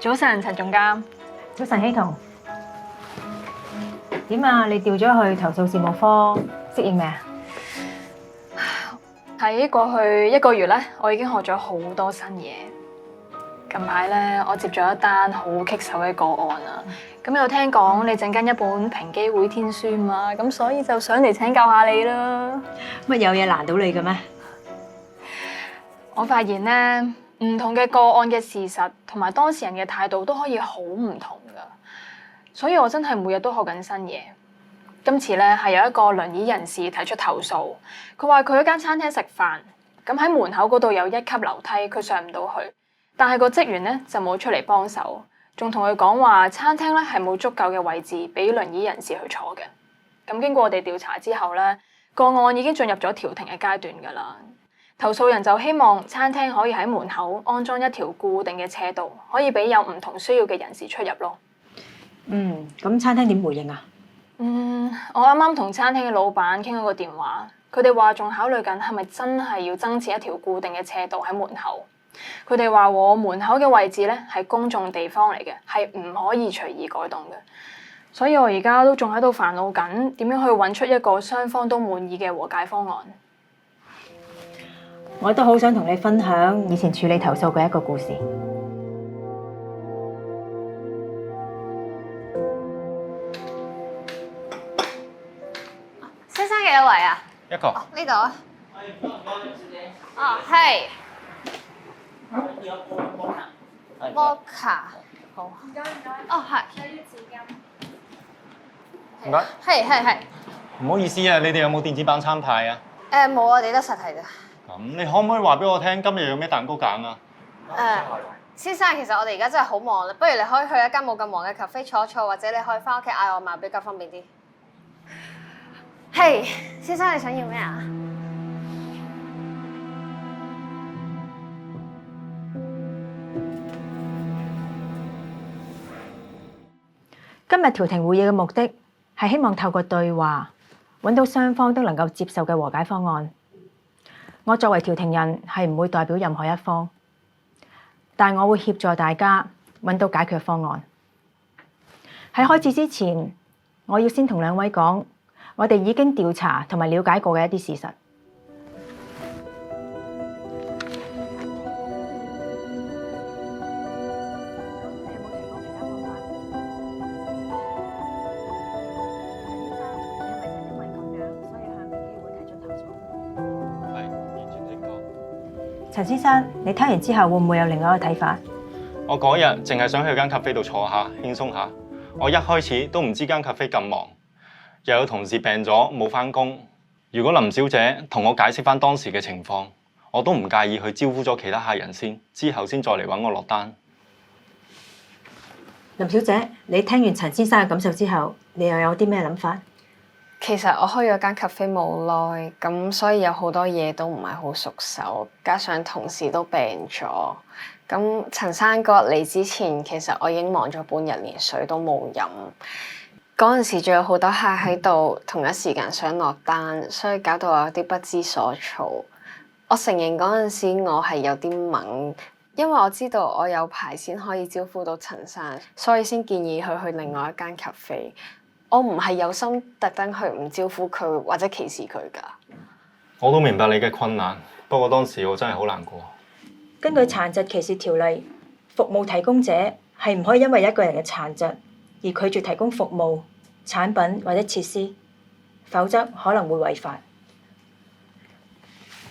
早晨，陳總監。早晨，希彤。點啊？你調咗去投訴事務科，適應未啊？喺過去1個月咧，我已經學咗好多新嘢。近排咧，我接咗一單好棘手嘅個案啊。咁有聽講你整緊一本平機會天書嘛，咁所以就想嚟請教下你啦。乜有嘢難到你嘅咩？我發現咧，唔同嘅個案嘅事實同埋當事人嘅態度都可以好唔同噶，所以我真係每日都學緊新嘢。今次咧係有一個輪椅人士提出投訴，佢話佢喺間餐廳食飯，咁喺門口嗰度有1級樓梯，佢上唔到去，但係個職員咧就冇出嚟幫手，仲同佢講話餐廳咧係冇足夠嘅位置俾輪椅人士去坐嘅。咁經過我哋調查之後咧，個案已經進入咗調停嘅階段噶啦。投訴人就希望餐廳可以喺門口安裝一條固定嘅斜道，可以俾有唔同需要嘅人士出入咯。咁餐廳點回應啊？我啱啱同餐廳嘅老闆傾咗個電話，佢哋話仲考慮緊係咪真係要增設一條固定嘅斜道喺門口。佢哋話我門口嘅位置咧係公眾地方嚟嘅，係唔可以隨意改動嘅。所以我而家都仲喺度煩惱緊點樣去揾出一個雙方都滿意嘅和解方案。我都好想同你分享以前處理投訴嘅一個故事。先生幾多位啊？一個。呢度啊。哦，係。摩卡。好。唔該。哦，係。唔該。係。唔好意思啊，你哋有冇電子版餐牌啊？冇啊，我哋得實體㗎。咁你可唔可以話俾我聽，今日有咩蛋糕揀啊？先生，其實我哋而家真係好忙啦，不如你可以去一間冇咁忙嘅 cafe 坐坐，或者你可以翻屋企嗌外賣比較方便啲。係，先生你想要咩啊？今日調停會議嘅目的係希望透過對話，揾到雙方都能夠接受嘅和解方案。我作為調停人係唔會代表任何一方，但我會協助大家揾到解決方案。喺開始之前，我要先同兩位講，我哋已經調查同埋了解過嘅一啲事實。陳先生，你聽完之後會唔會有另外一個睇法？我嗰日淨係想去間 cafe 度坐下，輕鬆下。我一開始都唔知間 cafe 咁忙，又有同事病咗冇返工。如果林小姐同我解釋返當時嘅情況，我都唔介意去招呼咗其他客人先，之後先再嚟揾我落單。林小姐，你聽完陳先生嘅感受之後，你又有啲咩諗法？其實我開咗間 cafe 冇耐，咁所以有好多嘢都唔係好熟手，加上同事都病咗。咁陳生嗰日嚟之前，其實我已經忙咗半日，連水都冇飲。嗰陣時仲有好多客喺度，同一時間想落單，所以搞到我有啲不知所措。我承認嗰陣時我係有啲懵，因為我知道我有排先可以招呼到陳生，所以先建議佢去另外一間 cafe。我唔係有心特登去唔招呼佢或者歧視佢㗎。我都明白你嘅困難，不過當時我真係好難過。根據殘疾歧視條例，服務提供者係唔可以因為一個人嘅殘疾而拒絕提供服務、產品或者設施，否則可能會違法。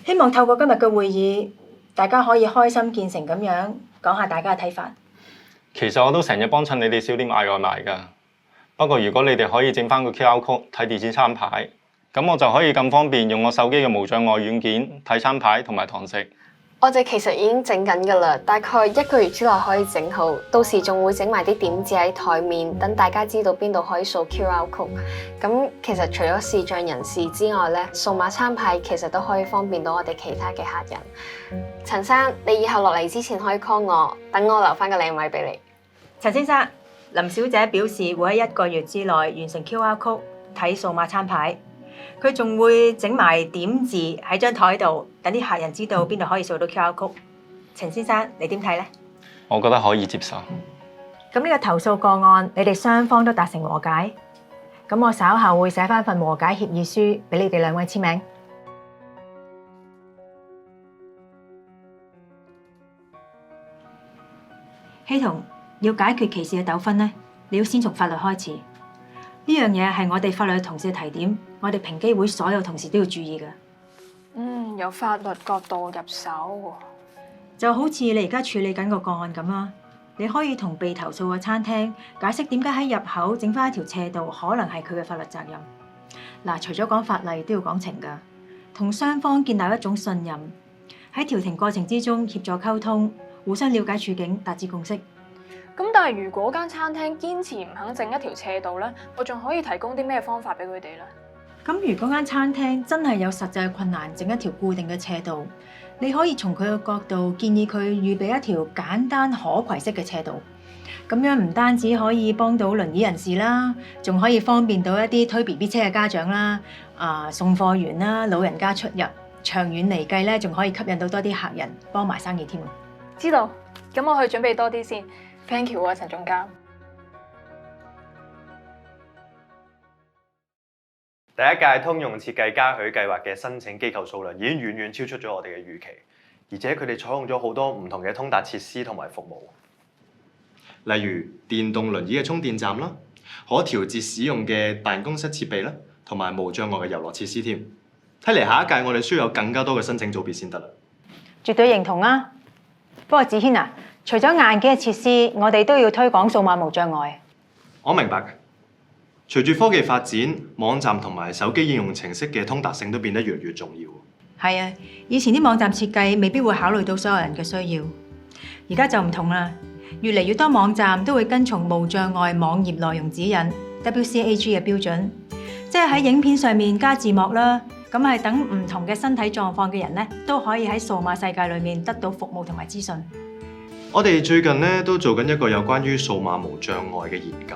希望透過今日嘅會議，大家可以開心見誠咁樣講下大家嘅睇法。其實我都成日幫襯你哋小店嗌外賣㗎。不過如果你哋可以整返個 QR code 睇電子餐牌，咁我就可以咁方便用我手機嘅無障礙軟件睇餐牌同埋堂食。我哋其實已經整緊㗎啦，大概1個月之內可以整好，到時仲會整埋啲點字喺台面，等大家知道邊度可以掃 QR code。咁其實除咗視障人士之外咧，數碼餐牌其實都可以方便到我哋其他嘅客人。陳生，你以後落嚟之前可以 call 我，等我留翻個靚位俾你。陳先生，林小姐表示會喺1個月之內完成 QR code 睇數碼餐牌，佢仲會整埋點字喺張台度，等啲客人知道邊度可以掃到 QR code。陳先生，你點睇呢？我覺得可以接受。咁呢個投訴個案，你哋雙方都達成和解，咁我稍後會寫翻份和解協議書俾你哋兩位簽名。希彤，要解決歧視嘅糾紛呢，你要先從法律開始。呢樣嘢係我哋法律同事嘅提點，我哋平機會所有同事都要注意嘅。由法律角度入手。就好似你而家處理緊個個案咁啦，你可以同被投訴嘅餐廳解釋點解喺入口整翻一條斜道，可能係佢嘅法律責任。嗱，除咗講法例，都要講情㗎，同雙方建立一種信任，喺調停過程之中協助溝通，互相了解處境，達至共識。咁但係如果間餐廳堅持唔肯整一條斜道咧，我仲可以提供啲咩方法俾佢哋咧？咁如果間餐廳真係有實際困難整一條固定嘅斜道，你可以從佢嘅角度建議佢預備一條簡單可攜式嘅斜道，咁樣唔單止可以幫到輪椅人士啦，仲可以方便到一啲推 BB 車嘅家長啦、送貨員啦、老人家出入。長遠嚟計咧，仲可以吸引到多啲客人幫埋生意添。知道，咁我去準備多啲先。Thank you 啊，陳總監。第一屆通用設計嘉許計劃嘅申請機構數量已經遠遠超出咗我哋嘅預期，而且佢哋採用咗好多唔同嘅通達設施同埋服務，例如電動輪椅嘅充電站啦，可調節使用嘅辦公室設備啦，同埋無障礙嘅遊樂設施添。睇嚟下一屆我哋需要有更加多嘅申請組別先得啦。絕對認同啊！不過子軒啊，除咗硬件嘅設施，我哋都要推廣數碼無障礙。我明白嘅。隨住科技發展，網站同埋手機應用程式嘅通達性都變得越嚟越重要。係啊，以前啲網站設計未必會考慮到所有人嘅需要，而家就唔同啦。越嚟越多網站都會跟從無障礙網頁內容指引 WCAG 嘅標準，即係喺影片上面加字幕啦。咁係等唔同嘅身體狀況嘅人咧，都可以喺數碼世界裏面得到服務同埋資訊。我哋最近咧都做緊一個有關於數碼無障礙嘅研究。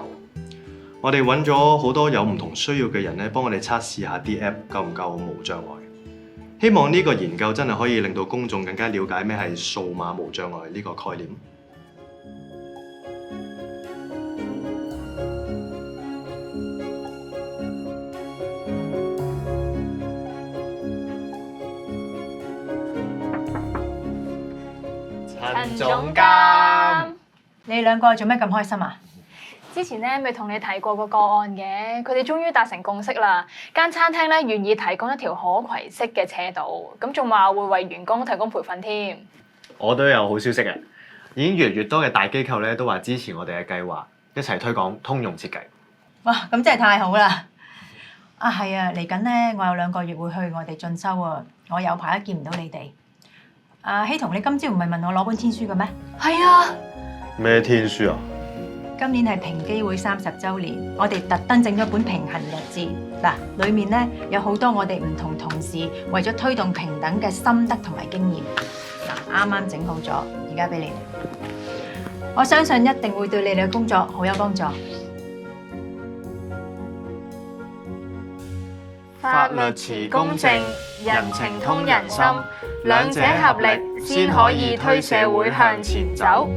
我哋揾咗好多有唔同需要嘅人咧，幫我哋測試下啲 app 夠唔夠無障礙。希望呢個研究真係可以令到公眾更加了解咩係數碼無障礙呢個概念。陳總監，你哋兩個做咩咁開心啊？之前咧咪同你提過個案嘅，佢哋終於達成共識啦。間餐廳咧願意提供一條可攜式嘅斜道，咁仲話會為員工提供培訓添。我都有好消息啊！已經越嚟越多嘅大機構咧都話支持我哋嘅計劃，一齊推廣通用設計。哇，咁真係太好啦！係啊，嚟緊咧，我有2個月會去外地進修啊，我有排都見唔到你哋。希彤，你今朝唔係問我攞本天書嘅咩？係啊。咩天書啊？今年係平機會30週年，我哋特登整咗本平衡日誌。嗱，裡面咧有好多我哋唔同同事為咗推動平等嘅心得同埋經驗。嗱，啱啱整好咗，而家俾你哋。我相信一定會對你哋嘅工作好有幫助。法律持公正，人情通人心，兩者合力先可以推社會向前走。